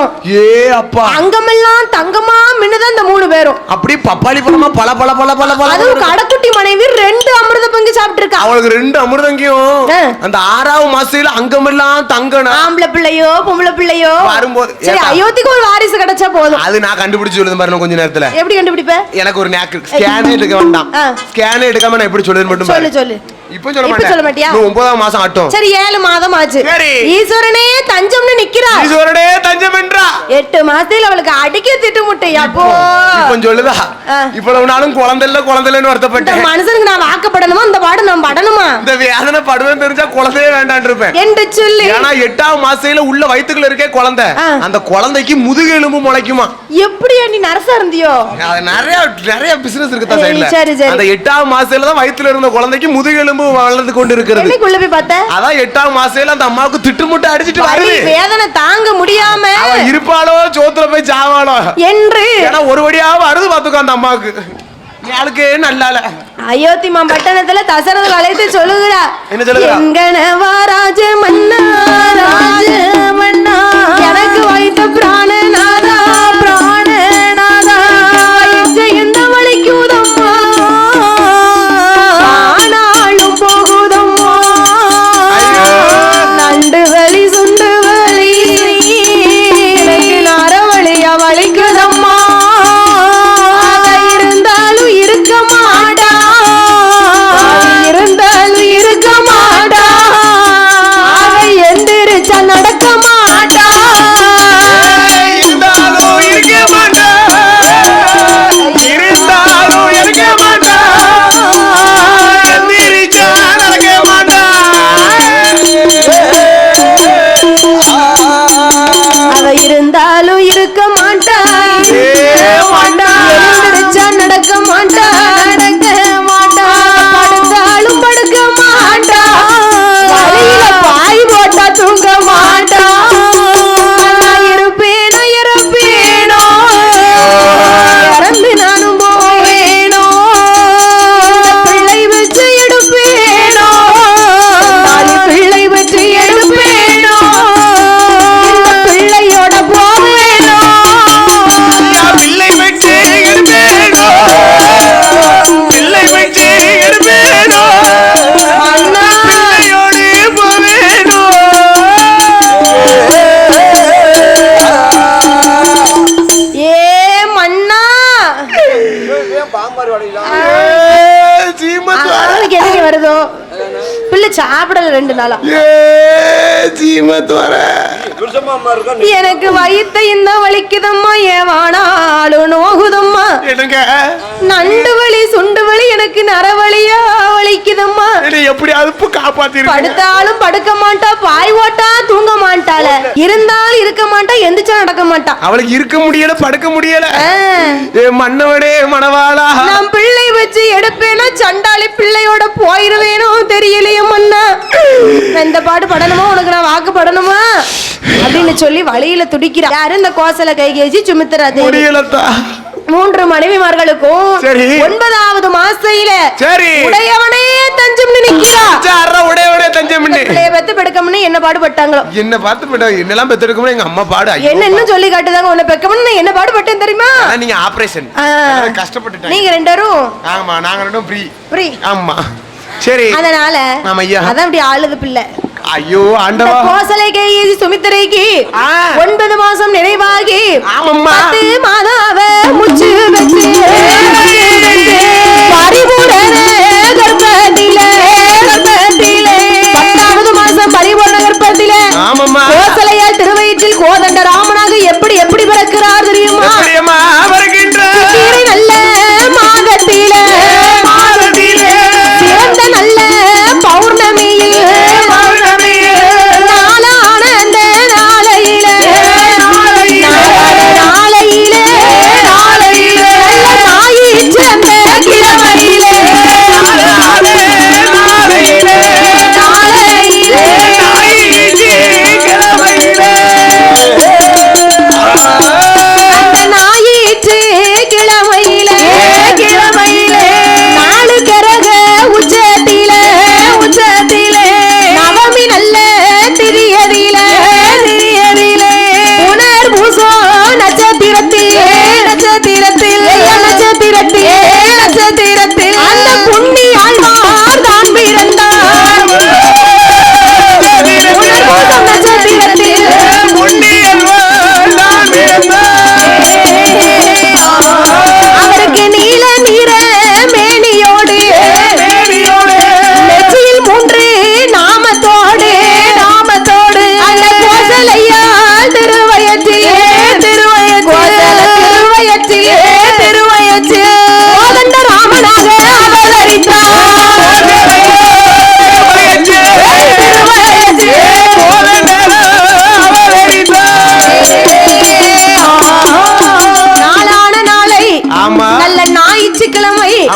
வரும். ஏ அப்பா, அங்கமெல்லாம் தங்கமா மின்னுதான் இந்த 3 பேரும். அப்படி பப்பாளி பழமா பல பல பல பல பல. அதுவும் கடைக்குட்டி மனைவி 2 அமிர்த பங்கு சாப்பிட்டு இருக்கா. அவளுக்கு 2 அமிர்தங்கியும் அந்த 6வது மாசத்துல அங்கமெல்லாம் தங்கணும். ஆம்பளை பிள்ளையோ பொம்பளை பிள்ளையோ வரும்போது சரி அயோத்திக்கு ஒரு வாரிசு கிடைச்சா போதும். அது நான் கண்டுபிடிச்சு சொல்லுது பாருங்க கொஞ்ச நேரத்துல. எப்படி கண்டுபிடிப்ப? எனக்கு ஒரு நேக்கு ஸ்கேனே எடுக்க வேண்டாம். ஸ்கேனே எடுக்காம நான் எப்படி சொல்லுது மட்டும் சொல்லு சொல்லு. இப்போ சொல்ல மாட்டியா? 9ஆம் மாசம் ஆட்டும். சரி 7 மாதம் ஆச்சு. ஈஸ்வரனே தஞ்சம்னு நிக்கிறா. ஈஸ்வரனே தஞ்சம் என்றா 8 மாசத்துல அவளுக்கு அடிக்க திட்டுமுட்டை. அப்போ இப்போ சொல்லுதா இவ்வளவு நாளும் குழந்தைன்னு வருத்தப்பட்டேன். மனுஷனுக்கு நான் வாக்கப்படணுமா இந்த பாடு நான் படணுமா? இந்த வேதனை படுவேன் தெரிஞ்சா குழந்தையே வேண்டான்னு இருப்பேன் என்று சொல்லி. ஏன்னா 8ஆம் மாசத்துல உள்ள வயித்துக்குள்ள இருக்கே குழந்தை, அந்த குழந்தைக்கு முதுகெலும்பு முளைக்குமா. எப்படியா நீ நர்ஸா இருந்தியோ? நிறைய பிசினஸ் இருக்கு தான் சைடுல. அந்த 8ஆம் மாசத்துல தான் வயித்துல இருந்த குழந்தைக்கு முதுகெலும்பு வளர்ந்து கொண்டு இருக்கிறது. என்னைக்குள்ள போய் பார்த்த? அதான் 8ஆம் மாசத்துல அந்த அம்மாவுக்கு திட்டுமுட்டை அடிச்சிட்டு வருது. வேதனை தாங்க முடியாம அவ இருப்பாளோ சோத்துல போய் சாவாளோ என்று. ஏன்னா ஒரு வழியா வருது பாத்துக்கோ அந்த அம்மாவுக்கு. யாளுக்கே நல்லால அயோத்தி பட்டணத்துல தசரத அழைத்து சொல்லுகிறா. என்ன சொல்லுகிறா? எங்கனவா ராஜ மன்னா ராஜ மன்னா எனக்கு வைத்த பிராணநாதா பிராணநாதா எந்த வலிக்குதம்மா ஆனாலும் போகுதம்மா நண்டு வலி சுண்டு வலி எனக்கு நரவழியா வலிக்குதம்மா நடக்க மாட்டா இருந்தாலும் இருக்க மாட்டா இருந்தாலும் இருக்க மாட்டா எந்திரிச்சா நடக்க மாட்டா அவ இருந்தாலும் இருக்க மாட்டா எந்திரிச்சா நடக்க மாட்டா நடக்க மாட்டா படுத்தாலும் படுக்க மாட்டா வழியில பாய் போட்டா தூங்க மாட்டா இருப்பேனோ இறப்பேனோ இறந்து நானும் போவேனோ பிள்ளை வச்சு எடுப்பேனோ பிள்ளை வச்சு எடுப்பேனோ பிள்ளையோட போவேனோ பிள்ளை வச்சு எடுப்பேனோ பிள்ளை வச்சு எடுப்பேனோ வருதோ பிள்ளை சாப்பிடல 2 நாளா. எனக்கு வயித்த இந்த வலிக்குதம்மா ஏவானாலும் நோகுதம்மா நண்டு வலி சுண்டு வலி எனக்கு நரவழியா வலிக்குதம்மா. எப்படியாவது காப்பாத்தி படுத்தாலும் படுக்க மாட்டா பாய் ஓட்டா தூங்க மாட்டாள இருந்தாலும் இருக்க மாட்டா எந்திரிச்சா நடக்க மாட்டா. அவளுக்கு இருக்க முடியல படுக்க முடியல. மன்னவடே மணவாளா நான் பிள்ளை வச்சு எடுப்பேனா சண்டாளி பிள்ளையோட போயிருவேனோ தெரியலையே மன்னா. இந்த பாடு படணுமா உனக்கு நான் வாக்குப்படணுமா அப்படின்னு சொல்லி வழியில துடிக்கிறா. யாரு? இந்த கோசல கைகேசி சுமித்ரா தேவி. 3 மனைவிமார்களுக்கும் 9வது மாசையில உடையவனே தஞ்சம் நிக்கிறா. உடையவனே தஞ்சம் பெத்து பெடுக்கம்னு என்ன பாடுபட்டாங்களோ. என்ன பார்த்து என்னெல்லாம் பெத்தெடுக்கணும் எங்க அம்மா பாடு என்ன சொல்லி காட்டுதாங்க. உன்னை பெக்கம்னு என்ன பாடுபட்டேன் தெரியுமா? நீங்க ஆபரேஷன் கஷ்டப்பட்டுட்டீங்க நீங்க 2 பேரும். ஆமா நாங்க 2 பேரும் ஃப்ரீ. ஆமா சரி அதனால அதான் அப்படி ஆளுது பிள்ளை. ஐயோ ஆண்டவா கோசலை கையேசி சுமித்திரைக்கு 9 மாசம் நிறைவாகி 10 மாதாவ முச்சு வச்சு பரிபூரண கர்ப்பத்திலே 10வது மாசம் பரிபூரண கர்ப்பத்திலே கோசலையால் திருவயிற்றில் கோதண்ட ராமனாக எப்படி பிறக்கிறார் தெரியுமா? நல்ல மாதத்திலே சிறந்த நல்ல பௌர்ணமியில் நாளானந்த நாளையிலே நாளையிலே நாளையிலே ஞாயிற்றந்த கிழமையிலே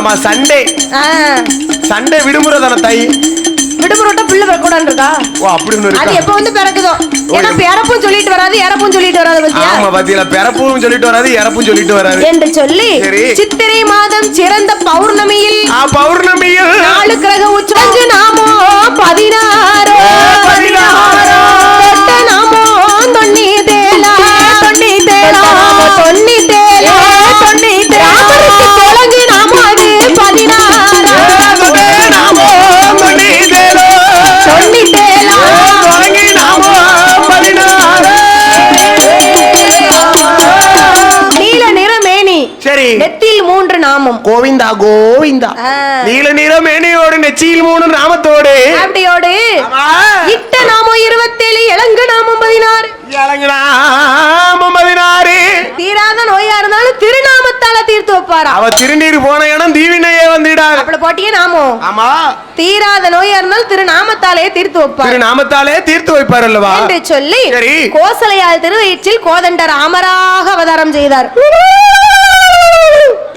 ஆமா சண்டே சண்டே விடுமுறை தானே தாய் விடுமுறை பிள்ளை பிறக்கூடாது இருக்கா? ஓ அப்படின்னு அது எப்ப வந்து பிறக்குதோ? ஏன்னா பிறப்பும் சொல்லிட்டு வராது, இறப்பும் சொல்லிட்டு வராது. பத்தியா? ஆமா பாத்தீங்களா, பிறப்பும் சொல்லிட்டு வராது, இறப்பும் சொல்லிட்டு வராது என்று சொல்லி சித்திரை மாதம் சிறந்த பௌர்ணமியில் பௌர்ணமியில் 4 கிரக உச்சஞ்சு நாமோ 16 நாமோ தொன்னி தேலா தொன்னி தேலா தொன்னி தேலா தொன்னி தேலா தொலங்கு நாமோ அது 16 நாமோ தொன்னி தேலா தொன்னி தேலா தொலங்கு நாமோ 16 நீல நிறமேனி சரி நெத்தியில் 3 நாமம் கோவிந்தா கோவிந்தா நீல நிறமேனியோடு நெற்றியில் 3 நாமத்தோடு அப்படியோடு இட்ட நாமம் 27 இளங்கு நாமம் 16 இளங்கு நாமம் 16 தீராத நோயா இருந்தாலும் திருநாமத்தால தீர்த்து வைப்பாரா. அவ திருநீர் போன இடம் தீவினையே வந்துடாது அப்படி போட்டியே நாமம். ஆமா தீராத நோயா இருந்தாலும் திருநாமத்தாலே தீர்த்து வைப்பார். திருநாமத்தாலே தீர்த்து வைப்பார் அல்லவா என்று சொல்லி கோசலையால் திருவயிற்றில் கோதண்ட ராமராக அவதாரம் செய்தார்.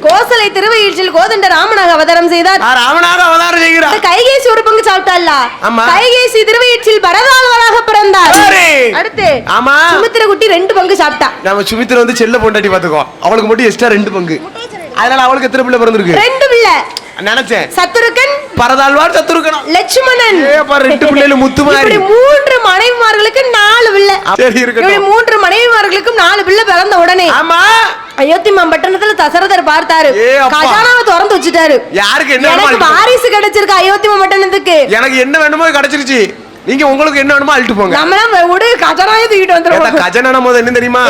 கோசலை திருவயிற்றில் கோதண்ட ராமனாக அவதாரம் செய்தார். ராமனாக அவதாரம் செய்கிறார். கைகேசி ஒரு பங்கு சாப்பிட்டாள்ல, கைகேசி திருவயிற்றில் பரதாழ்வராக பிறந்தார். அடுத்து ஆமா சுமித்திர குட்டி 2 பங்கு சாப்பிட்டா. நம்ம சுமித்திர வந்து செல்ல பொண்டாட்டி பாத்துக்கோ, அவளுக்கு மட்டும் எக்ஸ்ட்ரா 2 பங்கு. அதனால அவளுக்கு எத்தனை பிள்ளை பிறந்திருக்கு? 2 பிள்ளை நினைச்சேன். சத்துருக்கன் பரதாழ்வார் சத்துருக்கன் லட்சுமணன் 2 பிள்ளைகள் முத்துமாரி. 3 மனைவிமார்களுக்கு 4 பிள்ளை. சரி இருக்கட்டும். 3 மனைவிமார்களுக்கும் 4 பிள்ளை பிறந்த உடனே ஆமா அயோத்திமா பட்டணத்துல தசரதர் பார்த்தாரு, கஜானாவை திறந்து வச்சுட்டாரு. யாருக்கு என்ன எனக்கு வாரிசு கிடைச்சிருக்கு அயோத்திமா பட்டணத்துக்கு. எனக்கு என்ன வேணுமோ கிடைச்சிருச்சு, நீங்க உங்களுக்கு என்ன வேணுமோ அள்ளிட்டு போங்க. நம்மள ஒரு கஜனாயை தூக்கிட்டு வந்துருவோம். கஜனா போது என்ன தெரியுமா?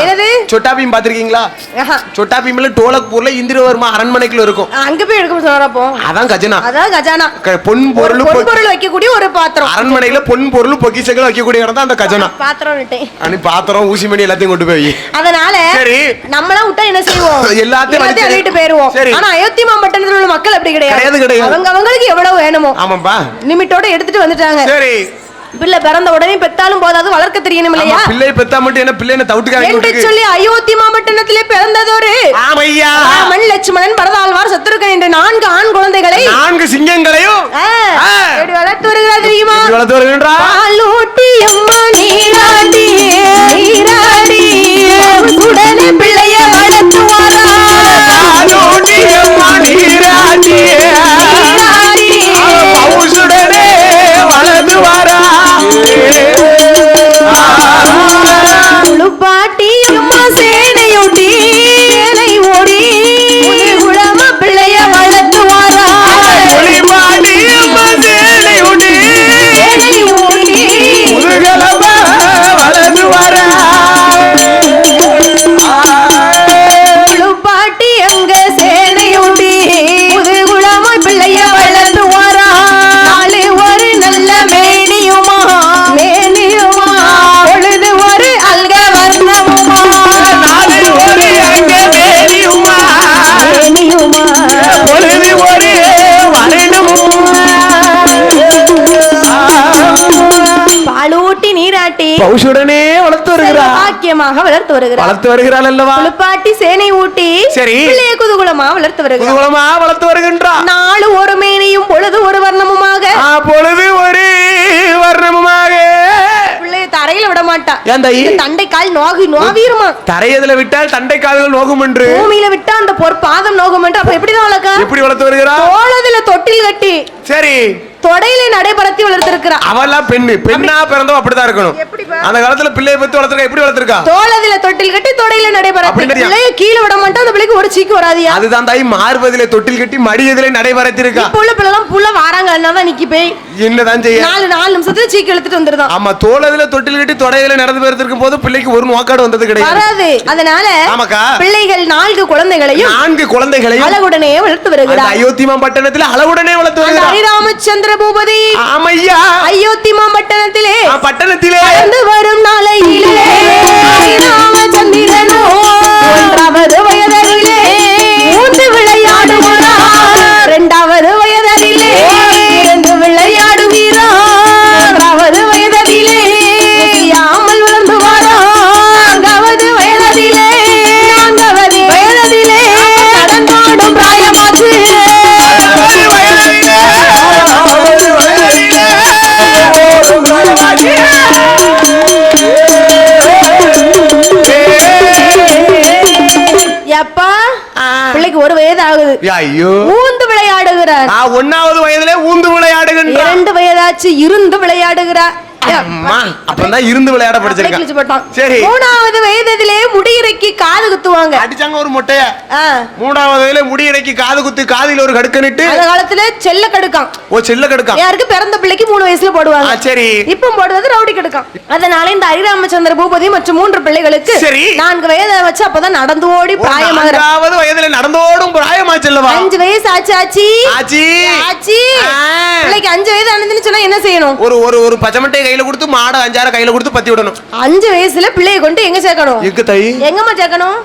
சொட்டா பீம் பாத்திருக்கீங்களா? சொட்டா பீம்ல டோலக்பூர்ல இந்திரவர்மா அரண்மனைக்குள்ள இருக்கும், அங்க போய் எடுக்க சொல்றப்போ அதான் கஜனா. அதான் கஜனா, பொன் பொருள் வைக்கக்கூடிய ஒரு பாத்திரம். அரண்மனையில பொன் பொருள் பொக்கிஷங்கள் வைக்கக்கூடிய இடம் தான் அந்த கஜனா. பாத்திரம் பாத்திரம் ஊசி மணி எல்லாத்தையும் கொண்டு போய், அதனால சரி நம்மளா விட்டா என்ன செய்வோம், எல்லாத்தையும் அள்ளிட்டு போயிருவோம். ஆனா அயோத்திமா பட்டணத்துல உள்ள மக்கள் அப்படி கிடையாது. அவங்க அவங்களுக்கு எவ்வளவு வேணுமோ ஆமாப்பா லிமிட்டோட எடுத்துட்டு வந்துட்டாங்க. சரி பிள்ளை பிறந்த உடனே பெத்தாலும் போதாது, வளர்க்க தெரியணும் இல்லையா? பிள்ளை பெத்தா மட்டும் என்ன பிள்ளைன தவுட்டுக்காக என்று சொல்லி அயோத்திமா பட்டணத்திலே பிறந்ததொரு ஆமையா ராமன் லட்சுமணன் பரதாழ்வார் சத்துருக்கன் என்ற 4 ஆண் குழந்தைகளை 4 சிங்கங்களையும் எப்படி வளர்த்து வருகிறார் தெரியுமா? வளர்த்து வருகின்றா பாலூட்டி அம்மா நீராடி நீராடி உடனே பிள்ளைய வளர்த்து வரா. பாலூட்டி அம்மா நீராடி நீராடி பவுசுடனே வளர்த்து வரா. பாட்டி அம்மா சேனையொட்டி சேனை ஓடி குளம பிள்ளைய வளர்த்து வாரா. பாட்டி அம்மா சேனையொட்டி சேனை ஓடி குளம வளர்த்து வாரா. பாட்டி அங்க சேனையொட்டி குளம பிள்ளைய வளர்த்து வாரா. நாளை ஒரு நல்ல மேனியுமா மேனியுமா பொழுது ஒரு அல்க வர்ணமுமா நாளை ஒரு அங்க மேனியுமா மேனியுமா பொழுது ஒரு வர்ணமுமா. பாலூட்டி நீராட்டி பௌஷுடனே வளர்த்து வருகிறார், பாக்கியமாக வளர்த்து வருகிறார். வளர்த்து வருகிறாள் அல்லவா? குளிப்பாட்டி சேனை ஊட்டி சரி பிள்ளைய குதூகலமா வளர்த்து வருகிறார். குதூகலமா வளர்த்து வருகின்றார். நாளு ஒரு மேனியும் பொழுது ஒரு வர்ணமுமாக பொழுது ஒரு வர்ணமுமாக பிள்ளைய தரையில விட மாட்டா. தண்டை கால் நோகிருமா. தரையதுல விட்டால் தண்டை கால்கள் நோகும் என்று, பூமியில விட்டா அந்த பொற்பாதம் நோகும் என்று. அப்ப எப்படிதான் வளர்க்க? எப்படி வளர்த்து வருகிறார்? தோளதுல தொட்டில் கட்டி சரி தொடையில நடைபெறத்தி வளர்த்திருக்கிறா. அவெல்லாம் பெண்ணா பிறந்தவ அப்படிதான் இருக்கணும். அந்த காலத்துல பிள்ளையை பத்தி வளர்த்திருக்கா. எப்படி வளர்த்திருக்கா? தோளதில தொட்டில் கட்டி தொடையில நடைபெறத்தி. பிள்ளைய கீழ விட மாட்டா, அந்த பிள்ளைக்கு ஒரு சீக்கு வராதியா. அதுதான் தாய் மார்பதிலே தொட்டில் கட்டி மடியதிலே நடைபெறத்திருக்கா. இப்ப உள்ள பிள்ளைலாம் புள்ள வாராங்கன்னா நிக்கி போய் என்னதான் செய்ய 4 நிமிஷத்துல சீக்கு இழுத்துட்டு வந்துருதான். ஆமா தோளதில தொட்டில் கட்டி தொடையில நடந்து போயிருக்கும் போது பிள்ளைக்கு ஒரு நோக்காடு வந்தது கிடையாது. அதனால பிள்ளைகள் 4 குழந்தைகளையும் 4 குழந்தைகளையும் அழகுடனே வளர்த்து வருகிறார். அயோத்திமா பட்டணத்துல அழகுடனே வளர்த்து வருகிறார். ஹரிராமச்சந்திர பூபதி ஆமையா அயோத்திமா பட்டணத்திலே வந்து வரும் நாளையிலே ராமச்சந்திரனோ 1வது வயதிலே மூன்று விளையாடுகிறார். 2வது வயதிலே 2 விளையாடுகிறார். 3வது வயதிலே யாமல் வளர்ந்து வரார். 4வது வயதிலே நடந்தாடும் பிராயமாச்சு. 2வது. ஐயோ. ஊந்து விளையாடுகிறார். 1வது வயதிலே ஊந்து விளையாடுகின்றார். 2 வயதாச்சு இருந்து விளையாடுகிறார். அப்பதான் இருந்து விளையாட படிச்சிருக்கான். சரி. 3வது வயதிலே முடியிறக்கி காது குத்துவாங்க. அடிச்சாங்க ஒரு மொட்டைய. 3வது வயதிலே முடியிறக்கி காது குத்து காதில ஒரு கடுக்கனிட்டு. அந்த காலத்துல செல்ல கடுக்காம். செல்ல கடுக்காம். யாருக்கு பிறந்த பிள்ளைக்கு 3 வயசுல போடுவாங்க. சரி. இப்போ போடுவது ரவுடி கடுக்காம். அதனால இந்த ஹரிராமச்சந்திர பூபதி மற்றும் 3 பிள்ளைகளுக்கு 4 வயது வச்சு அப்பதான் நடந்து ஓடி பிராயமாக. 4வது வயதிலே நடந்து ஓடும் பிராயமாச்சு அல்லவா? 5 வயசு ஆச்சு. ஆச்சி. பிள்ளைக்கு 5 வயது ஆனதுன்னு சொன்னா என்ன செய்யணும்? ஒரு பச்சமட்டை கையில கொடுத்து மாட 5 கையில கொடுத்து பத்தி விடணும். 5 வயசுல பிள்ளையை கொண்டு எங்க சேர்க்கணும்? எங்கம்மா சேர்க்கணும்?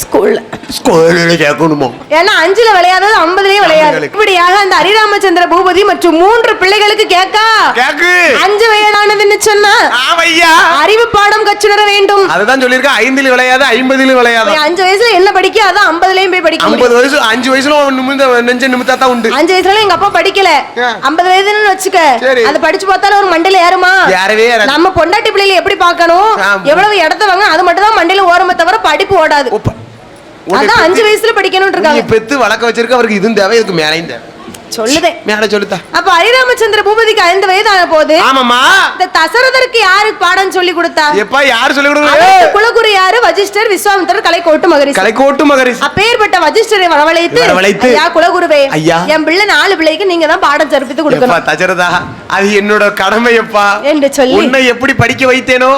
ஸ்கூல்ல கேட்கணுமோ? ஏன்னா 5ல விளையாதது 50லயே விளையாது. இப்படியாக அந்த ஹரிராமச்சந்திர பூபதி மற்றும் 3 பிள்ளைகளுக்கு கேக்கு 5 வயதானதுன்னு சொன்னா அறிவு பாடம் கற்றுணர வேண்டும். அதுதான் சொல்லிருக்க. 5ல விளையாது 50ல விளையாது. 5 வயசுல என்ன படிக்க அதான் 50லயும் போய் படிக்க. 50 வயசு 5 வயசுல நெஞ்ச நிமித்தா தான் உண்டு. 5 வயசுல எங்க அப்பா படிக்கல. 50 வயதுன்னு வச்சுக்க. அத படிச்சு பார்த்தாலும் ஒரு மண்டையில ஏறுமா? நம்ம பொண்டாட்டி பிள்ளைகளை எப்படி பார்க்கணும், எவ்வளவு இடத்த வாங்க, அது மட்டும் தான் மண்டையில ஓரமே தவிர படிப்பு ஓடாது. அதான் 5 வயசுல படிக்கணும்னு இருக்காங்க. பெத்து வளர்க்க வச்சிருக்க. அவருக்கு இதுவும் தேவை, இதுக்கு மேலையும் தேவை. சொல்லுதே மேல சொல்லுதா. அப்ப ஹரிராமச்சந்திர பூபதிக்கு 5 வயது ஆன போது இந்த தசரதருக்கு யாரு பாடம் சொல்லி கொடுத்தா? யாரு சொல்லி கொடுத்தாங்க? குலகுரு யாரு? வசிஷ்டர், விஸ்வாமித்திரர், கலைக்கோட்டு மகரிஷி. அப்பேர்பட்ட வசிஷ்டரை வரவழைத்து ஐயா குலகுருவே, என் பிள்ளை 4 பிள்ளைக்கு நீங்க தான் பாடம் கற்பித்து கொடுக்கணும். தசரதா, அது என்னோட கடமையப்பா என்று சொல்லி உன்னை எப்படி படிக்க வைத்தேனோ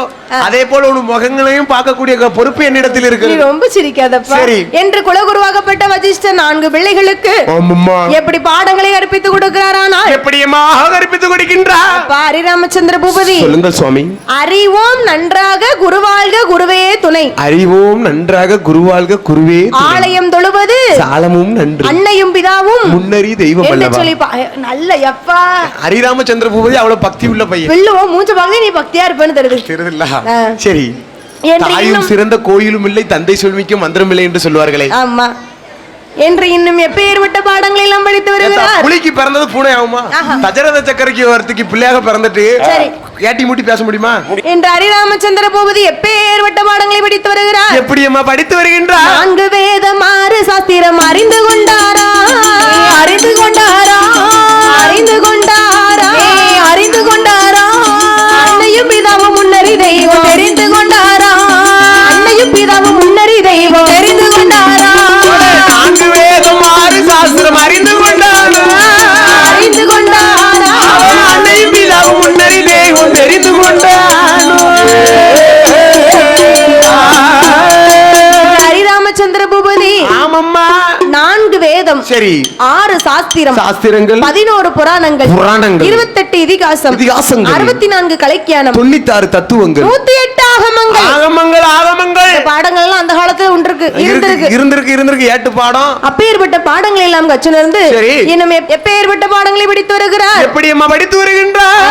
அதே போல உன் முகங்களையும் பார்க்கக்கூடிய பொறுப்பு என்னிடத்தில் இருக்கு. நீ ரொம்ப சிரிக்காதப்பா என்று குலகுருவாகப்பட்ட வசிஷ்டர் 4 பிள்ளைகளுக்கு எப்படி பாடங்களை கற்பித்து கொடுக்கிறாரானா? எப்படியமா கற்பித்து கொடுக்கின்றார்? ஹரிராமச்சந்திர பூபதி சொல்லுங்க சுவாமி. அறிவோம் நன்றாக குருவாழ்க குருவே துணை. அறிவோம் நன்றாக குருவாழ்க குருவே துணை. ஆலயம் தொழுவது சாலமும் நன்று. அன்னையும் பிதாவும் முன்னறி தெய்வம் அல்லவா. சொல்லி நல்ல எப்பா ஹரிராமச்சந்திர பூபதி அவ்வளவு பக்தி உள்ள பையன். பிள்ளுவோ மூஞ்ச பாங்க நீ பக்தியா இருப்பேன்னு தெரியுது. சரி. தாயும் சிறந்த கோயிலும் இல்லை, தந்தை சொல்மிக்கும் மந்திரம் இல்லை என்று சொல்வார்களே. ஆமா. என்று இன்னும் எப்பேற்பட்ட பாடங்களை எல்லாம் படித்து வருகிறார். புலிக்கு பிறந்தது பூனை ஆகுமா? தசரத சக்கரவர்த்திக்கு பிள்ளையாக பிறந்துட்டு ஏட்டி மூட்டி பேச முடியுமா? என்று ஹரிராமச்சந்திர பூபதி எப்பேற்பட்ட பாடங்களை படித்து வருகிறார். எப்படியம்மா படித்து வருகின்றார்? 4 வேதம் 6 சாஸ்திரம் அறிந்து கொண்டாரா. அன்னையும் பிதாவும் முன்னறி தெய்வம் தெரிந்து கொண்டாரா. 4 வேதம் 6 சாஸ்திரம் அறிந்து கொண்டாரா. அன்னையும் பிதாவும் முன்னறி தெய்வம் தெரிந்து கொண்டாரா. ஹரிராமச்சந்திர பூபதி 4 வேதம், சரி 6 சாஸ்திரங்கள், 11 புராணங்கள், 28 இதிகாசங்கள், 64 கலைஞானம், 96 தத்துவங்கள், 108 ஆகமங்கள். பாடங்கள் எல்லாம் அந்த காலத்துல இருந்திருக்கு. 8 பாடம். அப்பேற்பட்ட பாடங்கள் எல்லாம் கற்றுணர்ந்து இன்னும் எப்பேற்பட்ட பாடங்களை படித்து வருகிறார். எப்படி அம்மா படித்து வருகின்றார்?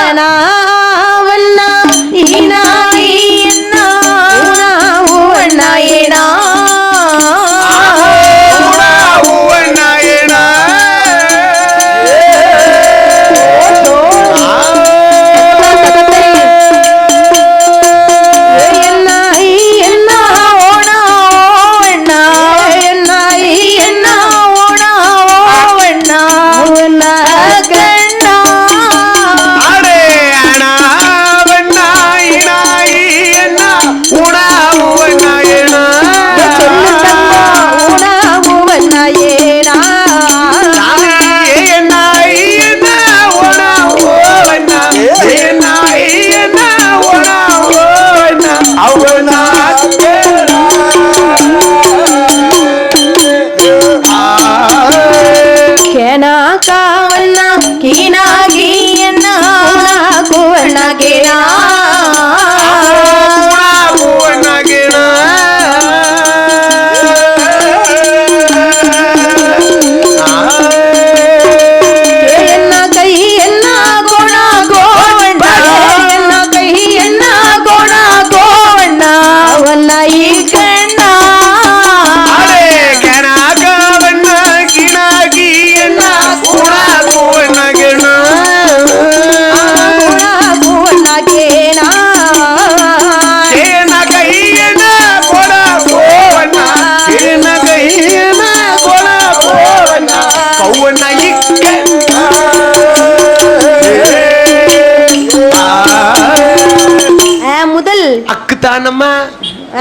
தானம்மா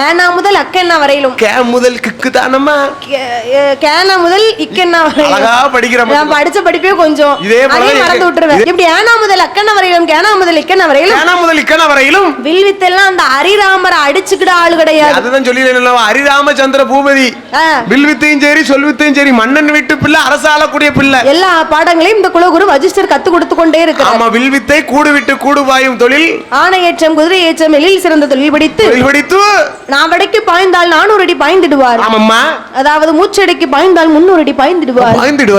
ஏனா முதல் அக்கென்னா வரையிலும் கே முதல் கிக்கு தானம்மா கேனா முதல் இக்கென்னா வரையிலும் அழகா படிக்கிற நான் படிச்ச படிப்பே கொஞ்சம் இதே மறந்து விட்டுருவேன். இப்படி ஏனா முதல் அக்கென்னா வரையிலும் கேனா முதல் இக்கென்னா வரையிலும் கேனா முதல் இக்கென்னா வரையிலும் வில்வித்தெல்லாம் அந்த ஹரிராமரை அடிச்சுக்கிட ஆளு கிடையாது. அதுதான் சொல்லிடல ஹரிராமச்சந்திர பூபதி வில்வித்தையும் சரி சொல்வித்தையும் சரி மன்னன் வீட்டு பிள்ளை அரசாளக்கூடிய பிள்ளை எல்லா பாடங்களையும் இந்த குலகுரு வசிஷ்டர் கத்து கொடுத்து கொண்டே இருக்கிறார். ஆமா வில்வித்தை கூடு விட்டு கூடு பாயும் தொழில் ஆணையேற்றம் குதிரை ஏற்றம் எழில் சிறந்த தொழில் படித்து நாவடைக்கு பாய்ந்தால் 400 அடி பாய்ந்திடுவார். ஆமாம்மா அதாவது மூச்சடைக்கு பாய்ந்தால் 300 அடி பாய்ந்திடுவார்.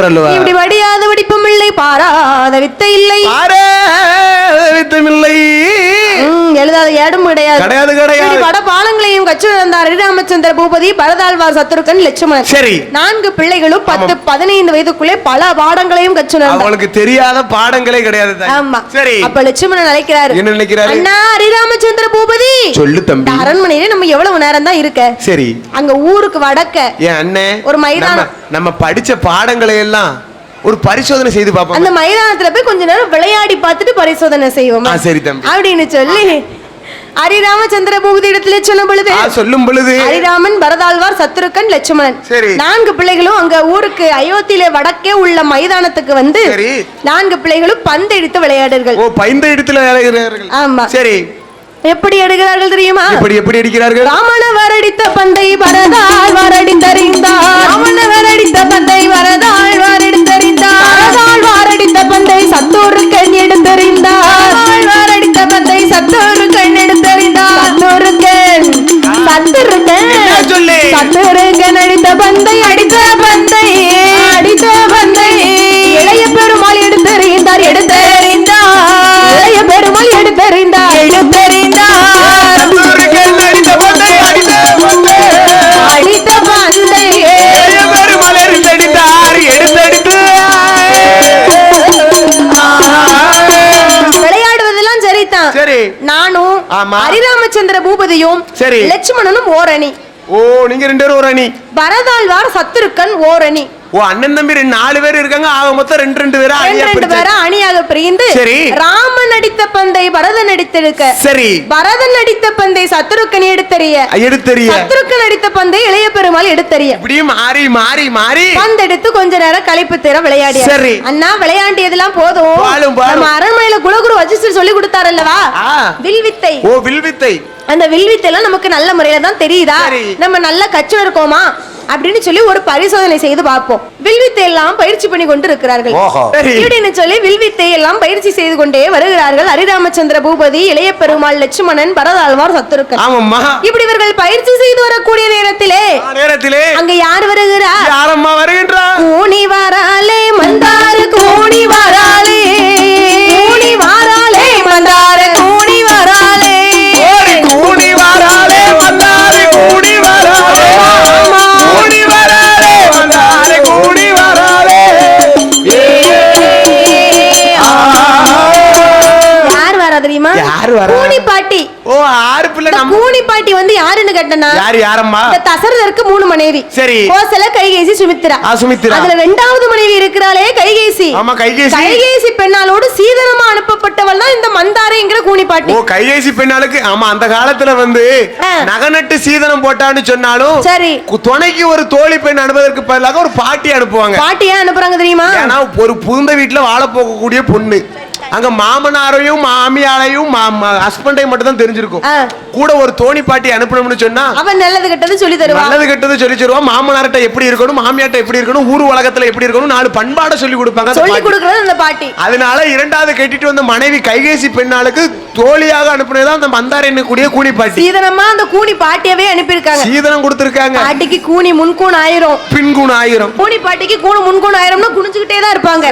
அல்லவா இப்படி வடியாத வடிப்பும் இல்லை பாராத வித்தை இல்லை எழுதாத ஏடும் கிடையாது. பட பாலங்களையும் கற்றுணர்ந்தார் ஹரிராமச்சந்திர பூபதி பரதாழ்வார் சத்ருகன் லட்சுமணன். சரி 4 பிள்ளைகளும் 10-15 வயதுக்குள்ளே பல பாடங்களையும் கற்றுணர்ந்தார். அவளுக்கு தெரியாத பாடங்களே கிடையாது. ஆமா சரி அப்ப லட்சுமணன் அழைக்கிறாரு. என்ன நினைக்கிறாரு? அண்ணா ஹரிராமச்சந்திர பூபதி சொல்லு தம்பி. அரண்மனையில நம்ம எவ்வளவு நேரம் தான் இருக்க? சரி அங்க ஊருக்கு வடக்க ஏன் அண்ணே ஒரு மைதானம் நம்ம படிச்ச பாடங்களை எல்லாம் ஒரு பரிசோதனை செய்து பாப்போம். அந்த மைதானத்துல போய் கொஞ்ச நேரம் விளையாடி பார்த்துட்டு பரிசோதனை செய்வோம். சரி தம்பி அப்படின்னு சொல்லி ஹரிராமச்சந்திர பூபதி இடத்துல சொல்லும் பொழுது ஹரிராமன் பரதாழ்வார் சத்ருகன் லட்சுமணன் 4 பிள்ளைகளும் அங்க ஊருக்கு அயோத்தியில வடக்கே உள்ள மைதானத்துக்கு வந்து 4 பிள்ளைகளும் பந்து எடுத்து விளையாடுகள். ஓ பந்து எடுத்து விளையாடுகிறார்கள். ஆமா சரி எப்படி எடுக்கிறார்கள் தெரியுமா? எப்படி அடிக்கிறார்கள்? ராமனவர் அடித்த பந்தை பரதாழ்வார் அடித்தறிந்தார். ராமனவர் அடித்த பந்தை பரதாழ்வார் எடுத்தறிந்தார். பரதாழ்வார் அடித்த பந்தை சத்தூருக்கன் எடுத்தறிந்தார். பரதாழ்வார் அடித்த பந்தை சத்தூருக்கன் எடுத்தறிந்தார். சத்தூருக்கன் அடித்த பந்தை அடித்த பந்தை இளைய பெருமாள் எடுத்தறிந்தார். இளைய பெருமாள் எடுத்தறிந்தார். விளையாடுவதெல்லாம் சரிதான். நானும் ஹரிராமச்சந்திர பூபதியும் லட்சுமணனும் ஓரணி. ஓ நீங்க 2 பேரும் ஒரு அணி. பரதாழ்வார் சத்ருகன் ஓரணி. ஓ அண்ணன் தம்பி 4 பேர் இருக்காங்க. ஆக மொத்தம் 2 பேரா அணியாக பிரிந்து ராமன் அடித்த பந்தை பரதன் எடுத்திருக்க. சரி பரதன் அடித்த பந்தை சத்ருகன் எடுத்தறிய. சத்ருகன் அடித்த பந்தை இளைய பெருமாள் எடுத்தறிய. இப்படியே மாறி மாறி மாறி பந்து எடுத்து கொஞ்ச நேரம் களைப்பு தீர விளையாடிய. சரி அண்ணா விளையாண்டியதெல்லாம் போதும். நம்ம அரண்மனையில குலகுரு வசிஷ்டர் சொல்லி கொடுத்தார் அல்லவா வில்வித்தை. ஓ வில்வித்தை. அந்த வில்வித்தை எல்லாம் நமக்கு நல்ல முறையில தான் தெரியுதா? நம்ம நல்ல கற்று இருக்கோமா அப்படின்னு சொல்லி ஒரு பரிசோதனை செய்து பார்ப்போம். வில்வித்தை எல்லாம் பயிற்சி பண்ணி கொண்டு இருக்கிறார்கள். இப்படின்னு சொல்லி வில்வித்தை எல்லாம் பயிற்சி செய்து கொண்டே வருகிறார்கள் ஹரிராமச்சந்திர பூபதி, இளைய பெருமாள், லட்சுமணன், பரதாழ்வார் சத்ருகன். இப்படி இவர்கள் பயிற்சி செய்து வரக்கூடிய நேரத்திலே அங்க யார் வருகிறார்? யாரம்மா வருகின்றார்? கூனி வாராலே மந்தாரு கூனி வாராலே கூனி வாராலே மந்தாரு கூனி வாராலே கூனி வாராலே மந்தாரு கூனி வாராலே கூனி வாராலே மந்தாரு கூனி வாராலே. யார் வரா தெரியுமா? கூனி பாட்டி. ஓ 6 பிள்ளை. கூனி பாட்டி வந்து யாருன்னு கேட்டனா யாரம்மா? தசரதருக்கு 3 மனைவி. சரி கோசல, கைகேசி, சுமித்ரா. அதுல 2வது மனைவி இருக்கிறாளே கைகேசி. ஆமா கைகேசி பெண்ணாலோடு சீதனமா அனுப்பப்பட்டவள் தான் இந்த மந்தாரைங்கிற கூனி பாட்டி. ஓ கைகேசி பெண்ணாளுக்கு ஆமா அந்த காலத்துல வந்து நகநட்டு சீதனம் போட்டான்னு சொன்னாலும் சரி துணைக்கு ஒரு தோழி பெண் அனுப்புவதற்கு பதிலாக ஒரு பாட்டி அனுப்புவாங்க. பாட்டி ஏன் அனுப்புறாங்க தெரியுமா? ஏன்னா ஒரு புகுந்த வீட்டுல வாழ போகக்கூடிய பொண்ணு அங்க மாமனாரையும் மாமியாரையும் ஹஸ்பண்டையும் மட்டும் தான் தெரிஞ்சிருக்கும். கூட ஒரு தோணி பாட்டி அனுப்பணும்னு சொன்னா அவன் நல்லது கெட்டது சொல்லி தருவான். நல்லது கெட்டது சொல்லி தருவான். மாமனார்ட்ட எப்படி இருக்கணும், மாமியார்ட்ட எப்படி இருக்கணும், ஊர் உலகத்துல எப்படி இருக்கணும், 4 பண்பாட சொல்லி கொடுப்பாங்க. சொல்லி கொடுக்கிறது அந்த பாட்டி. அதனால 2வது கட்டிட்டு வந்த மனைவி கைகேசி பெண்ணாளுக்கு தோழியாக அனுப்புனதுதான் அந்த மந்தாரை கூடிய கூனி பாட்டி. சீதனமா அந்த கூனி பாட்டியவே அனுப்பியிருக்காங்க. சீதனம் கொடுத்திருக்காங்க. பாட்டிக்கு கூனி முன்கூன் 1000 பின்கூன் 1000. கூனி பாட்டிக்கு கூன் முன்கூன் 1000னா குனிஞ்சுக்கிட்டே தான் இருப்பாங்க.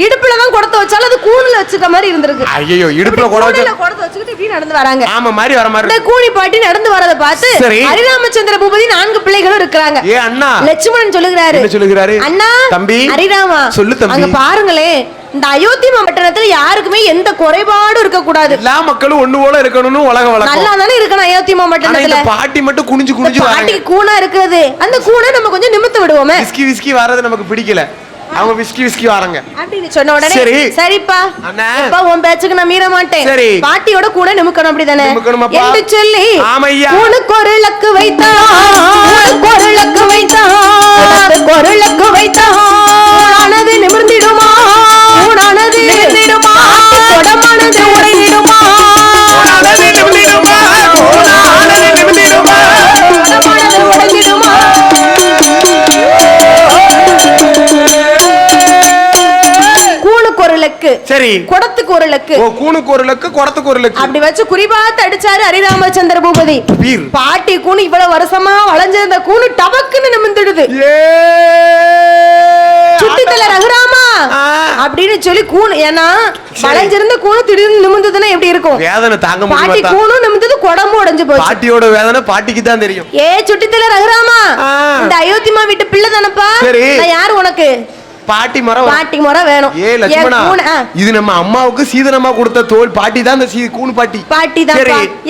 இடுப்புல தான் குடத்தை வச்சாலும் அது கூன்ல வச்சுக்க மாதிரி இருந்திருக்கு. ஐயோ இடுப்புல குடத்தை வச்சுக்கிட்டு இப்படி நடந்து வராங்க. ஆமா மாதிரி வர மாதிரி. இந்த கூனி பாட்டி நடந்து வரத பார்த்து ஹரிராமச்சந்திர பூபதி 4 பிள்ளைகளும் இருக்காங்க. ஏ அண்ணா லட்சுமணன் சொல்லுகிறாரு. என்ன சொல்லுகிறாரு? அண்ணா தம்பி ஹரிராமா சொல்லு தம்பி. அங்க பாருங்களே இந்த அயோத்தி பட்டணத்துல யாருக்குமே எந்த குறைபாடும் இருக்க கூடாது. எல்லா மக்களும் ஒண்ணு போல இருக்கணும்னு உலக வழக்கம். நல்லா தானே இருக்கணும் அயோத்தி பட்டணத்துல. பாட்டி மட்டும் குனிஞ்சு குனிஞ்சு பாட்டி கூனா இருக்குது. அந்த கூனை நம்ம கொஞ்சம் நிமித்து விடுவோமே. விஸ்கி வரது நமக்கு பிடிக்கல. அவங்க விஸ்கி வராங்க அப்படின்னு சொன்ன உடனே சரி சரிப்பா அண்ணா அப்பா உன் பேச்சுக்கு நான் மீற மாட்டேன் சரி பாட்டியோட கூட நிமுக்கணும் அப்படிதானே என்று சொல்லி ஆமையா உனக்கு ஒரு லக்கு வைத்தா ஒரு லக்கு வைத்தா ஒரு லக்கு வைத்தா ஆனது நிமிர்ந்திடுமா ஆனது நிமிர்ந்திடுமா தொடமானது உறைந்திடுமா ஆனது நிமிர்ந்திடுமா ஆனது நிமிர்ந்திடுமா தொடமானது உறைந்திடுமா சரி குடத்துக்கு ஒரு லக்கு கூணுக்கு ஒரு லக்கு குடத்துக்கு ஒரு லக்கு அப்படி வச்சு குறிபாத்து அடிச்சாரு ஹரிராமச்சந்திர பூபதி பாட்டி கூணு இவ்வளவு வருஷமா வளைஞ்சிருந்த கூணு டபக்குன்னு நிமிர்ந்துடுது சுட்டித்தல ரகுராமா அப்படின்னு சொல்லி கூணு ஏன்னா வளைஞ்சிருந்த கூணு திடீர்னு நிமிர்ந்ததுன்னா எப்படி இருக்கும் வேதனை தாங்க முடியல பாட்டி கூணு நிமிர்ந்தது குடம்பு உடைஞ்சு போச்சு பாட்டியோட வேதனை பாட்டிக்கு தான் தெரியும் சுட்டித்தல ரகுராமா இந்த அயோத்திமா வீட்டு பிள்ளை தானப்பா நான் யாரு உனக்கு பாட்டி முறை வேணும் ஏ லட்சுமணா இது நம்ம அம்மாவுக்கு சீதனமா கொடுத்த தோல் பாட்டி தான் அந்த கூணு பாட்டி தான்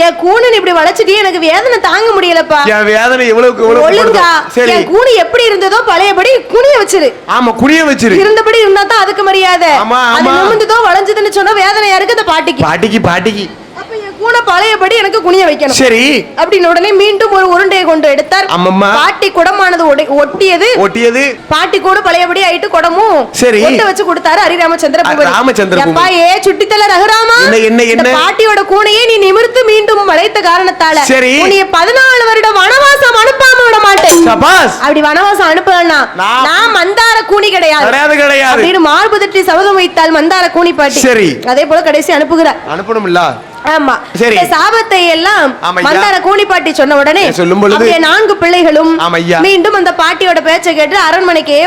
என் கூணு இப்படி வளைச்சிட்டு எனக்கு வேதனை தாங்க முடியலப்பா என் வேதனை எவ்வளவுக்கு ஒழுங்கா என் கூணு எப்படி இருந்ததோ பழையபடி குனிய வச்சிரு ஆமா குனிய வச்சிரு இருந்தபடி இருந்தா தான் அதுக்கு மரியாதை அது நிமிர்ந்ததோ வளைஞ்சதுன்னு சொன்னா வேதனை யாருக்கு அந்த பாட்டிக்கு அப்ப என் கூண பழையபடி எனக்கு குனிய வைக்கணும் சரி அப்படின்னு உடனே மீண்டும் ஒரு உருண்டையை கொண்டு எடுத்தார் பாட்டி குடமானது ஒட்டியது பாட்டி கூட பழையபடி ஆயிட்டு குடமும் சரி ஒட்ட வச்சு கொடுத்தாரு ஹரிராமச்சந்திர பூபதி அப்பா சுட்டித்தல ரகுராமா என்ன பாட்டியோட கூனையே நீ நிமிர்த்து மீண்டும் வளைத்த காரணத்தால உன்னை 14 வருட வனவாசம் அனுப்பாம விட மாட்டேன் அப்படி வனவாசம் அனுப்பலன்னா நான் மந்தார கூனி கிடையாது அப்படின்னு மார்பு தட்டி சபதம் வைத்தால் மந்தார கூனி பாட்டி அதே போல கடைசி அனுப்பணும்ல ஆமா சரி சாபத்தை எல்லாம் மந்தார கூனி பாட்டி சொன்ன உடனே அப்படியே 4 பிள்ளைகளும் மீண்டும் அந்த பாட்டியோட பேச்சை கேட்டு அரண்மனைக்கே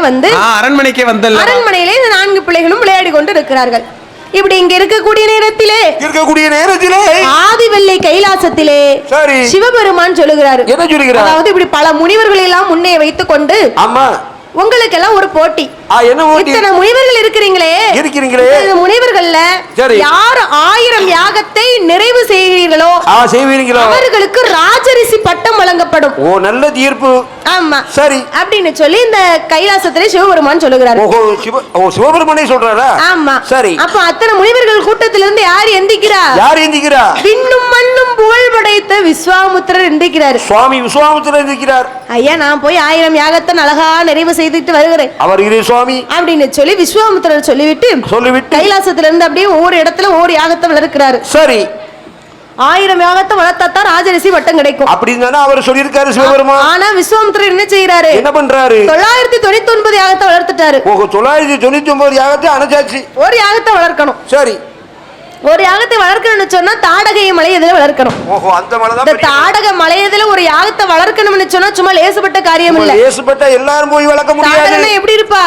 அரண்மனையிலே இந்த 4 பிள்ளைகளும் விளையாடி கொண்டு இருக்கிறார்கள் இப்படி இங்க இருக்கக்கூடிய நேரத்திலே ஆதிவெள்ளை கைலாசத்திலே சிவபெருமான் சொல்லுகிறாரு அதாவது இப்படி பல முனிவர்களை எல்லாம் முன்னே வைத்துக் கொண்டு உங்களுக்கு எல்லாம் ஒரு போட்டி இத்தனை முனிவர்கள் இருக்கிறீங்களே இந்த முனிவர்கள்ல யார் 1000 யாகத்தை நிறைவு செய்கிறீர்களோ அவர்களுக்கு ராஜரிஷி பட்டம் வழங்கப்படும் நல்ல தீர்ப்பு ஆமா சரி அப்படின்னு சொல்லி இந்த கைலாசத்திலே சிவபெருமான் சொல்லுகிறார் சிவபெருமானே சொல்றாரா ஆமா சரி அப்ப அத்தனை முனிவர்கள் கூட்டத்திலிருந்து யார் எந்திக்கிறா விண்ணும் மண்ணும் புகழ் படைத்த விஸ்வாமுத்திரர் எந்திக்கிறார் சுவாமி விஸ்வாமுத்திரர் எந்திக்கிறார் ஐயா நான் போய் 1000 யாகத்தை அழகா நிறைவு செய்துட்டு வருகிறேன் அவர் சுவாமி அப்படின்னு சொல்லி விஸ்வாமுத்திரர் சொல்லிவிட்டு கைலாசத்துல இருந்து அப்படியே ஒவ்வொரு இடத்துல ஒவ்வொரு யாகத்தை வளர்க்கிறாரு சரி 1000 யாகத்தை வளர்த்தாத்தான் ராஜரிஷி வட்டம் கிடைக்கும் அப்படின்னு அவர் சொல்லியிருக்காரு சிவபெருமான் ஆனா விஸ்வாமுத்திரர் என்ன செய்யறாரு என்ன பண்றாரு 999 யாகத்தை வளர்த்துட்டாரு 999 யாகத்தை அணைச்சாச்சு ஒரு யாகத்தை வளர்க்கணும் சரி ஒரு யாகத்தை வளர்க்கணும்னு சொன்னா தாடகை மலையதுல வளர்க்கணும் அந்த மலை தாடக மலையதுல ஒரு யாகத்தை வளர்க்கணும்னு சொன்னா சும்மா லேசுப்பட்ட காரியம் இல்ல லேசுப்பட்ட எல்லாரும் போய் வளர்க்க முடியாது எப்படி இருப்பா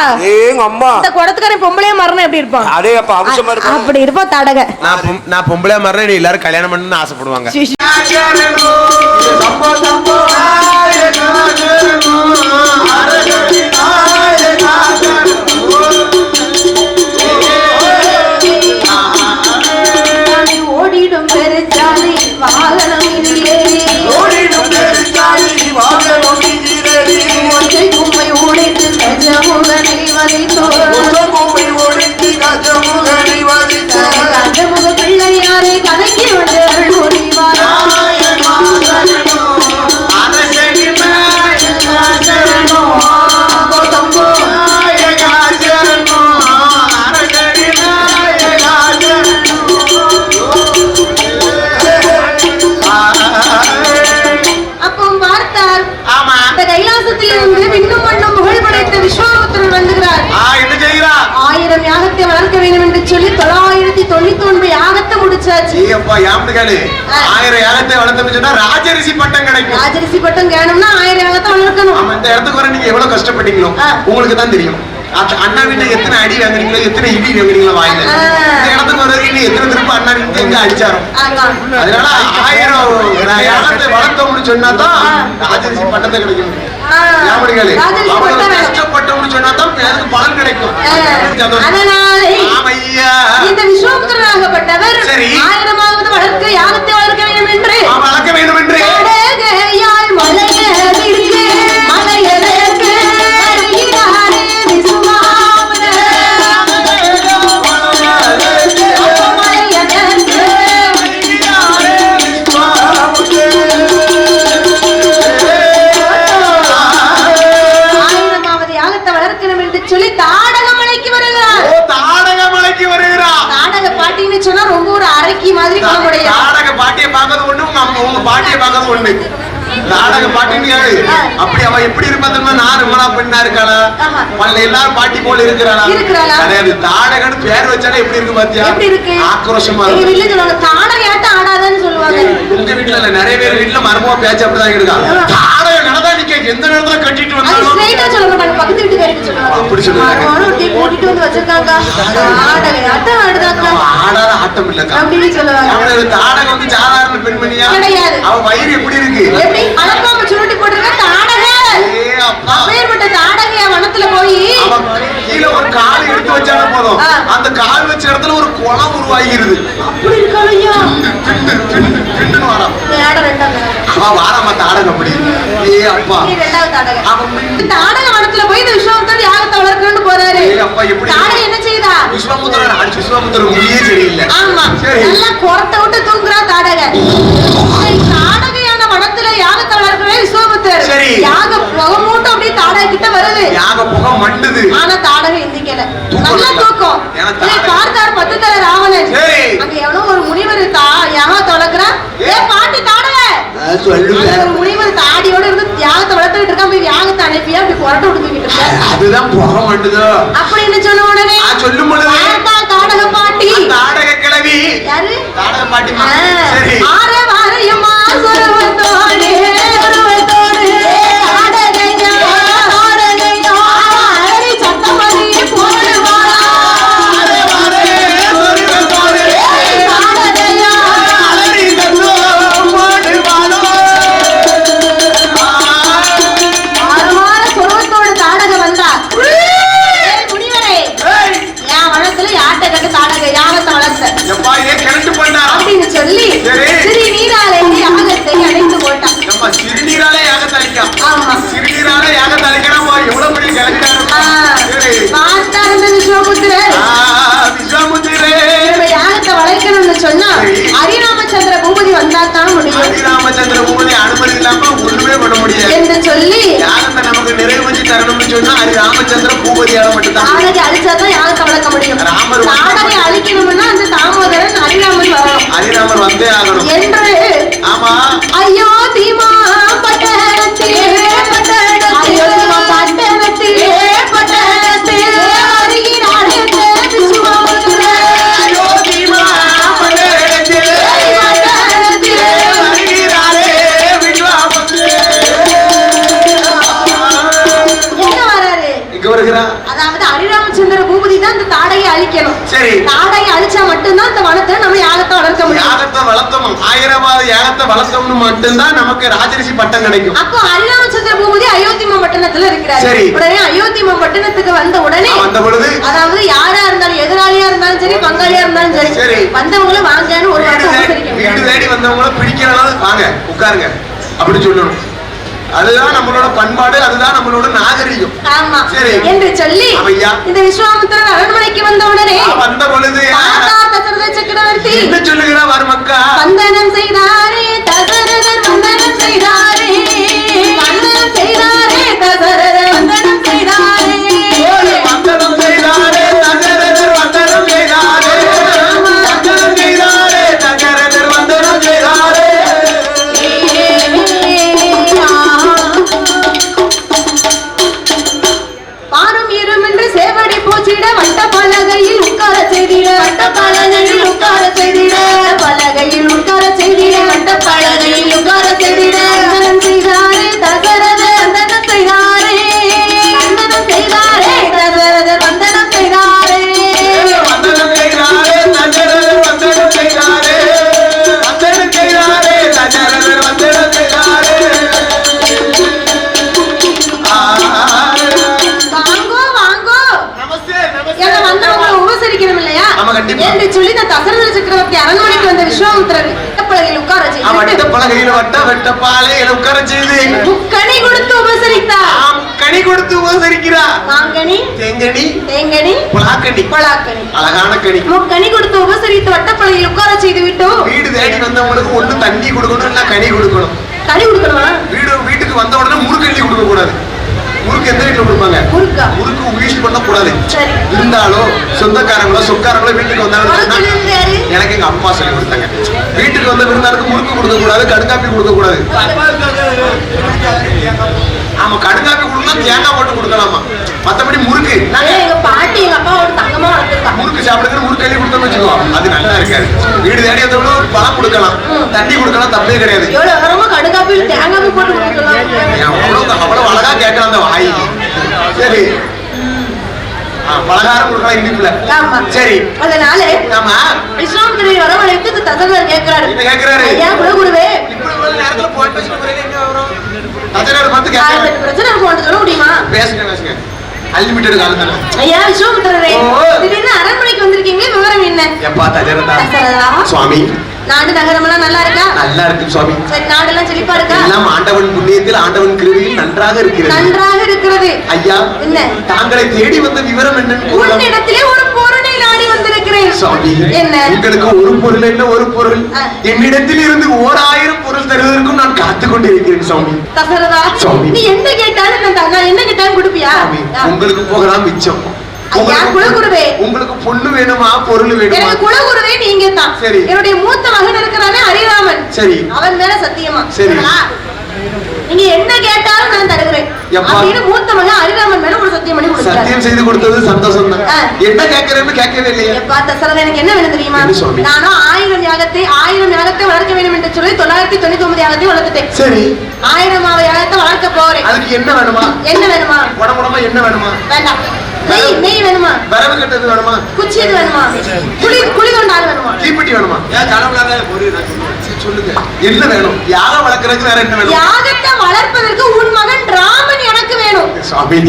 எங்க அம்மா இந்த குடத்துக்காரன் பொம்பளையா மரணம் எப்படி இருப்பான் அதே அப்ப அவசரமா இருக்கு அப்படி இருப்பா தாடக நான் பொம்பளையா மரணம் எல்லாரும் கல்யாணம் பண்ணணும்னு ஆசைப்படுவாங்க ஓடிடும் பெருச்சாலி வாகனம் கும்பை உடைத்து கஜமுகனை கஜமுக பிள்ளையாரை கதைக்கு வந்து யாகத்தை வளர்க்க வேண்டும் என்று சொல்லி 999 யாகத்தை முடிச்சாச்சு. 1000 யாகத்தை வளர்த்தோம்னு சொன்னா ராஜரிஷி பட்டம் கிடைக்கும். ராஜரிஷி பட்டம் வேணும்னா 1000 யாகத்தை வளர்க்கணும். ஆமா, இந்த இடத்துக்கு வர நீங்க எவ்வளவு கஷ்டப்பட்டீங்களோ உங்களுக்கு தான் தெரியும். அண்ணா வீட்டுல எத்தனை அடி வாங்குறீங்களோ, எத்தனை இடி வாங்குறீங்களோ வாயில. இந்த இடத்துக்கு வர்றதுக்கு எத்தனை திரும்ப அண்ணா வீட்டுல எங்க அடிச்சாரோ. அதனால 1000 யாகத்தை வளர்த்தோம்னு சொன்னாதான் ராஜரிஷி பட்டத்தை கிடைக்கும். கஷ்டப்பட்டோம்னு சொன்னாதான் அதுக்கு பலன் கிடைக்கும். இந்த விஸ்வாமித்திரனாகப்பட்டவர் 1000ஆவது வளர்க்க யாகத்தை வளர்க்க வேண்டும் என்று உங்க பாட்டியை பார்க்க ஒண்ணு நாடக பாட்டின்னு அப்படி அவ எப்படி இருப்பா தெரியுமா? நான் ரொம்பலா பெண்ணா இருக்காளா? எல்லாரும் பாட்டி போல இருக்கிறாளா? கிடையாது. தாடகன்னு பேர் வச்சாலே எப்படி இருக்கு பாத்தியா? ஆக்ரோஷமா இருக்கு. தாடகையாட்டம் ஆடாதன்னு சொல்லுவாங்க. உங்க வீட்டுல இல்ல, நிறைய பேர் வீட்டுல மர்மமா பேச்சு அப்படிதான் இருக்கா. தாடகை நடந்தா நிக்க எந்த நேரத்துல கட்டிட்டு வந்தாலும் சொல்ல மாட்டாங்க, பக்கத்து வீட்டுக்கு சொல்லுவாங்க. அப்படி சொல்லுவாங்க. கூட்டிட்டு வந்து வச்சிருக்காங்க. தாடகையாட்டம் ஆடுதாக்கா. ஆடாத ஆட்டம் இல்லக்கா அப்படின்னு சொல்லுவாங்க. அவனுக்கு தாடகை வந்து சாதாரண பெண்மணியா கிடையாது. அவ வயிறு எப்படி இருக்கு? எப்படி அலப்பாம சுருட்டி போட்டுருக்க தாடகை. அப்பேற்பட்ட தாடகைய வனத்துல போய் கீழே ஒரு கால் எடுத்து வச்சாலும் போதும், அந்த கால் வச்ச இடத்துல ஒரு குளம் உருவாகிருது. அப்படி இருக்காளையா? வாராம தாடகை அப்படி. அப்பா தாடகை வனத்துல போய் இந்த விஸ்வாமித்திரர் யாகத்தை வளர்க்கணும்னு போறாரு. அப்பா எப்படி தாடகை என்ன செய்தா? விஸ்வாமித்திரர் முடியே சரியில்லை. ஆமா, நல்லா குறத்தை விட்டு தூங்குறா தாடகை. தாடகையான வனத்துல யாகத்தை வளர்க்கவே விஸ்வாமித்திரர் சரி. யாக புகை மூட்டம் அப்படியே தாடகை கிட்ட வருது. யாக புகை மண்டுது. ஆனா தாடகை எந்திக்கல. நல்லா தூக்கம். பார்த்தார் 10 தலை ராவணன். அங்க எவ்வளவு ஒரு முனிவர் யாகத்தை வளர்க்கிறா. பாட்டி தாடகை ஒரு முனிவர் தாடியோட இருந்து யாகத்தை வளர்த்துக்கிட்டு இருக்கான். போய் யாகத்தை அனுப்பியா அப்படி புரட்ட விட்டுக்கிட்டு இருக்க. அதுதான் புகை மண்டுதோ அப்படின்னு சொன்ன உடனே சொல்லும் பொழுது தாடக பாட்டி தாடக கிளவி யாரு? தாடக பாட்டி. சரி. ஆரே வாரையம்மா சொருவத்தோடு சொருவத்தோடு தாடகையா தாடகையா அடி சத்தமணி போடுவாரா. ஆரே வாரே சொருவத்தோடு தாடகையா அடி சத்தம் போடுவாரா. ஆறுமாற சொருவத்தோடு தாடகை வந்தா. முனிவரே, என் வனத்துல யாட்டை கட்டு தாடகை யாகத்தை வளர்த்த அப்படின்னு சொல்லி சிறுநீராலே யாகத்தை அழைத்து போட்டான். சிறுநீராலே யாகத்தை அழைക്കാം. ஆமா, சிறுநீராலே யாகத்தை அழைக்கணும். எவ்வளவு பெரிய பார்த்தா இருந்த விஸ்வாமித்திரர் யாகத்தை வளைக்கணும்னு சொன்னா ஹரிராமச்சந்திர பூபதி வந்தா தான் முடியும். ஹரிராமச்சந்திர பூபதி அனுமதி இல்லாம ஒண்ணுமே பண்ண முடியாது என்று சொல்லி யாகத்தை நமக்கு நிறைவேற்றி தரணும்னு சொன்னா ஹரிராமச்சந்திர பூபதியால மட்டும்தான் தாடகை அழிச்சாதான் யாகத்தை வளர்க்க முடியும். தாடகை அழிக்கணும்னா அந்த தாமோதரன் ஹரிராமன் வரணும். ஹரிராமன் வந்தே ஆகணும் என்று. ஆமா. ஐயோ தீமா பட்டணத்திலே ஐயோ தீமா பட்டணத்திலே பட்டணத்திலே வருகிறாரே விஸ்வாமித்திரர். ஐயோ தீமா பட்டணத்திலே பட்டணத்திலே வருகிறாரே விஸ்வாமித்திரர். எங்க வராரு? இங்க வருகிறார். அதாவது ஹரிராமச்சந்திர பூபதி தான் இந்த தாடையை அழிக்கணும். சரி. தாடையை அழிச்சா மட்டும்தான் இந்த வனத்தை நம்ம யாகத்தை வளர்க்க முடியும். யாகத்தை வளர்த்தோம். 1000வது யாகத்தை வளர்த்தோம்னு மட்டும்தான் நமக்கு ராஜரிஷி பட்டம் கிடைக்கும். அப்போ ஹரிராமச்சந்திர பூபதி அயோத்திமா பட்டணத்துல இருக்கிறார். உடனே அயோத்திமா பட்டணத்துக்கு வந்த உடனே வந்த பொழுது அதாவது யாரா இருந்தாலும் எதிராளியா இருந்தாலும் சரி பங்காளியா இருந்தாலும் சரி வந்தவங்களும் வாங்கன்னு ஒரு வீடு தேடி வந்தவங்கள பிடிக்கிறனால வாங்க உட்காருங்க அப்படி சொல்லணும். அதுதான் நம்மளோட பண்பாடு, அதுதான் நம்மளோட நாகரிகம். ஆமா, சரி என்று சொல்லி இந்த விஸ்வாமித்திரர் அரண்மனைக்கு வந்த உடனே வந்த பொழுது தசரத சக்கரவர்த்தி என்ன சொல்லுகிறார்? வருமக்கா வந்தனம் செய்தாரே தசரதர் வந்தனம் செய்தாரே வந்தனம் செய்தாரே தசரதர் வந்தனம் செய்தாரே வந்தனம் செய்தாரே தசரதர் வந்தனம் செய்தாரே வந்தனம் செய்தாரே தசரதர் வந்தனம் செய்தாரே. பாரும் இரும் என்று சேவடி பூச்சிட வட்ட பலகையில் உட்கார செய்திட வட்ட பலகையில் உட்கார செய்திட பலகையில் உட்கார செய்திட வட்ட பலகையில் உட்கார செய்திட வந்தனம் செய்தாரே தசரத வந்தனம் செய்தாரே வந்தனம் செய்தாரே தசரத வந்தனம் செய்தாரே வந்தனம் செய்தாரே தசரதர் வந்தனம் செய்தாரே வந்தனம் செய்தாரே தசரதர் வந்தனம் செய்தாரே. உபசரிக்கணும் இல்லையா என்று சொல்லி தசரத சக்கரவர்த்தி அரண்மனைக்கு வந்த விஸ்வாமித்திரர் பலகையில் உட்கார செய்து முக்கணி கொடுத்து உபசரித்தார். கனி கொடுத்து உபசரிக்கிறார். மாங்கனி, தேங்கனி, தேங்கனி, பலாக்கனி, பலாக்கனி, அழகான கனி. முக்கணி கொடுத்து உபசரித்து வட்டப்பலகையில் உட்கார செய்து விட்டு வீடு தேடி வந்தவங்களுக்கு ஒண்ணு தண்ணி கொடுக்கணும், இல்ல கனி கொடுக்கணும். கனி கொடுக்கணுமா? வீட்டுக்கு வந்த உடனே முறுக்கண்ணி கொடுக்க கூடாது. முறுக்கு எந்த வீட்டுல கொடுப்பாங்க? முறுக்கு யூஸ் பண்ண கூடாது. இருந்தாலோ சொந்தக்காரங்களோ சொக்காரங்களோ வீட்டுக்கு வந்தாலும் எனக்கு எங்க அப்பா சொல்லி கொடுத்தாங்க, வீட்டுக்கு வந்த விருந்தாளுக்கு முறுக்கு கொடுக்க கூடாது, கடுங்காப்பி கொடுக்க கூடாது. ஆமா, கடுங்காப்பி கொடுத்தா தேங்காய் போட்டு கொடுக்கலாமா, மத்தபடி முறுக்கு எங்க பாட்டி எங்க அப்பா ஒரு தங்கமா வளர்த்துருக்காங்க. முறுக்கு சாப்பிடுறது முறுக்கு எழுதி கொடுத்தோம்னு வச்சுக்கோ, அது நல்லா இருக்காது. வீடு தேடி வந்தவங்களும் பழம் கொடுக்கலாம், தண்ணி கொடுக்கலாம், தப்பே கிடையாது. கடுங்காப்பி தேங்காய் போட்டு கொடுக்கலாம். அவ்வளவு அழகா கேட்கலாம் அந்த வாய். சரி, பலகாரம் கொடுக்கலாம் இனிப்புல. சரி, அதனால விஸ்வாமித்திரரை வரவழைத்து தசரதர் கேட்கிறாரு. என்ன கேட்கிறாரு? ஐயா குலகுருவே, இப்படி நேரத்துல போன் பேசிட்டு போறீங்க, எங்க வரும்? தசரதர் வந்து கேட்கிறாரு. பிரச்சனை போன் சொல்ல முடியுமா? பேசுங்க பேசுங்க, அன்லிமிட்டட் காலம் தானே. ஐயா விஸ்வாமித்திரரே, திடீர்னு அரண்மனைக்கு வந்திருக்கீங்களே, விவரம் என்ன? எப்பா தசரதா சுவாமி, நாடு நகரமெல்லாம் நல்லா இருக்கா? நல்லா இருக்கு சுவாமி. சரி, நாடெல்லாம் செழிப்பா இருக்கா? எல்லாம் ஆண்டவன் புண்ணியத்தில் ஆண்டவன் கிருபையில் நன்றாக இருக்கிறது. நன்றாக இருக்கிறது. ஐயா, என்ன தாங்களை தேடி வந்த விவரம் என்னன்னு உன்னிடத்திலே ஒரு பொருளை நாடி வந்திருக்கிறேன். சுவாமி, என்ன? உங்களுக்கு ஒரு பொருள் என்ன ஒரு பொருள்? என்னிடத்தில் இருந்து 1000 பொருள் தருவதற்கும் நான் காத்துக் கொண்டிருக்கிறேன் சுவாமி. தசரதா, நீ என்ன கேட்டாலும் நான் என்ன கேட்டாலும் கொடுப்பியா? உங்களுக்கு போகலாம் மிச்சம். உங்களுக்கு பொண்ணு வேணுமா பொருள் வேணுமா? எனக்கு குலகுருவே நீங்க தான். சரி, என்னுடைய மூத்த மகன் இருக்கிறானே ஹரிராமன். சரி, அவன் மேல சத்தியமா சரி நீங்க என்ன கேட்டாலும் நான் தருகிறேன் அப்படின்னு மூத்த மகன் ஹரிராமன் மேல ஒரு சத்தியம் பண்ணி கொடுத்தாரு. சத்தியம் செய்து கொடுத்தது சந்தோஷம் தான். என்ன கேட்கிறேன்னு கேட்கவே இல்லையா? எப்பா தசரதா, எனக்கு என்ன வேணும் தெரியுமா? நானும் 1000 யாகத்தை வளர்க்க வேண்டும் என்று சொல்லி 999 யாகத்தை வளர்த்துட்டேன். சரி, 1000வது யாகத்தை வளர்க்க போறேன். அதுக்கு என்ன வேணுமா? என்ன வேணுமா? உடம்புடமா என்ன வேணுமா? வேண்டாம். நெய் வேணுமா? வரவு கட்டது வேணுமா? குச்சி எது வேணுமா? குழி கொண்டாடு வேணுமா? தீப்பெட்டி வேணுமா? சொல்லுங்க, என்ன வேணும்? யாகம் வளர்க்கறதுக்கு வேற என்ன வேணும்? யாகத்தை வளர்ப்பதற்கு உன் மகன் ராமன் எனக்கு வேணும். சுவாமி,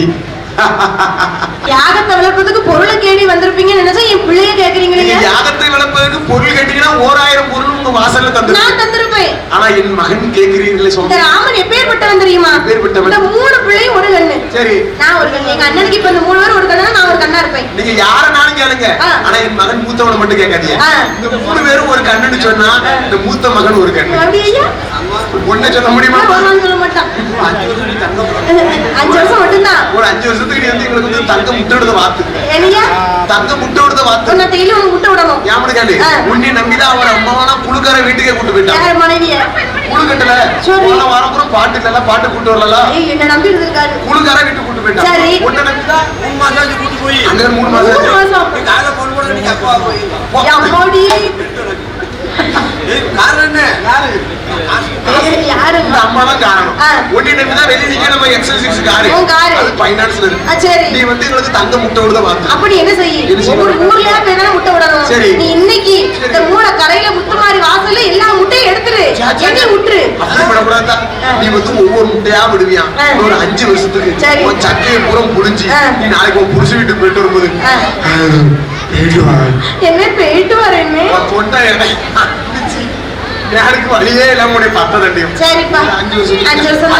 யாகத்தை வளர்ப்பதற்கு பொருளை கேடி வந்திருப்பீங்கன்னு நினைச்சா என் பிள்ளைய கேக்குறீங்களே. யாகத்தை வளர்ப்பதற்கு பொருள் கேட்டீங்கன்னா 1000 பொருள் உங்க வாசல்ல நான் தந்திருப்பேன். ஆனா என் மகன் கேக்குறீங்களே சுவாமி. இந்த ராமன் எப்பேற்பட்டவன் தெரியுமா? எப்பேற்பட்டவன்? இந்த 3 பிள்ளையும் ஒரு கண்ணு. சரி, நான் ஒரு கண்ணு. எங்க அண்ணனுக்கு இப்ப இந்த 3 பேர் ஒரு கண்ணா, நான் ஒரு கண்ணா இருப்பேன். நீங்க யாரனாலும் கேளுங்க, ஆனா என் மகன் மூத்தவனை மட்டும் கேட்காதீங்க. இந்த 3 பேரும் ஒரு கண்ணுன்னு சொன்னா இந்த மூத்த மகன் ஒரு கண்ணு. அப்படியே ஒண்ணே சொல்ல முடியுமா? சொல்ல மாட்டான். 5 வருஷம் மட்டும்தான். ஒரு 5 வருஷத்துக்கு நீ வந்து எங்களுக்கு வந்து தங்க முட்டை விடுத வாத்து. என்னையா தங்க முட்டை விடுத வாத்து? உன்னை டெய்லி உனக்கு முட்டை விடணும். யாமனு கேளு, உன்னை நம்பிதான் அவர் அம்மாவானா புழுக்கார வீட்டுக்கே கூட்டு போயிட்டான். யார் மனைவிய? புழு கட்டல. போன வாரம் கூட பாட்டு இல்ல, பாட்டு கூட்டு வரல. என்ன நம்பி இருந்திருக்காரு. புழுக்கார வீட்டுக்கு கூட்டு போயிட்டான். சரி, உன்னை நம்பிதான் 3 மாசம் கூட்டு போய் அங்க 3 மாசம் நீ காலைல போன் கூட நீ அப்பா போய் அம்மாடி காரணம் யாரு? இந்த அம்மா தான் காரணம். ஒண்ணு நம்பிதான் வெளிய நிக்க நம்ம XL6 காரு. அது ஃபைனான்ஸ்ல இருக்கு. சரி, நீ வந்து எங்களுக்கு தங்க முட்டை விடுத வாத்து. அப்படி என்ன செய்ய? ஒரு ஊர்லயே பேரா முட்டை விடணும். சரி, நீ இன்னைக்கு இந்த மூல கரையில முத்துமாரி வாசல்ல எல்லா முட்டையும் எடுத்துரு, எங்க விட்டுரு. அப்படி பண்ணக்கூடாதா? நீ வந்து ஒவ்வொரு முட்டையா விடுவியா? ஒரு 5 வருஷத்துக்கு உன் சக்கையை பூரா புளிஞ்சு நீ நாளைக்கு உன் புருஷ வீட்டுக்கு போயிட்டு வரும்போது என்ன போயிட்டு வரேன்னு பொண்ணா எனக்கு வழியே இல்லாம பார்த்ததண்டியும். சரிப்பா, 5 வருஷம்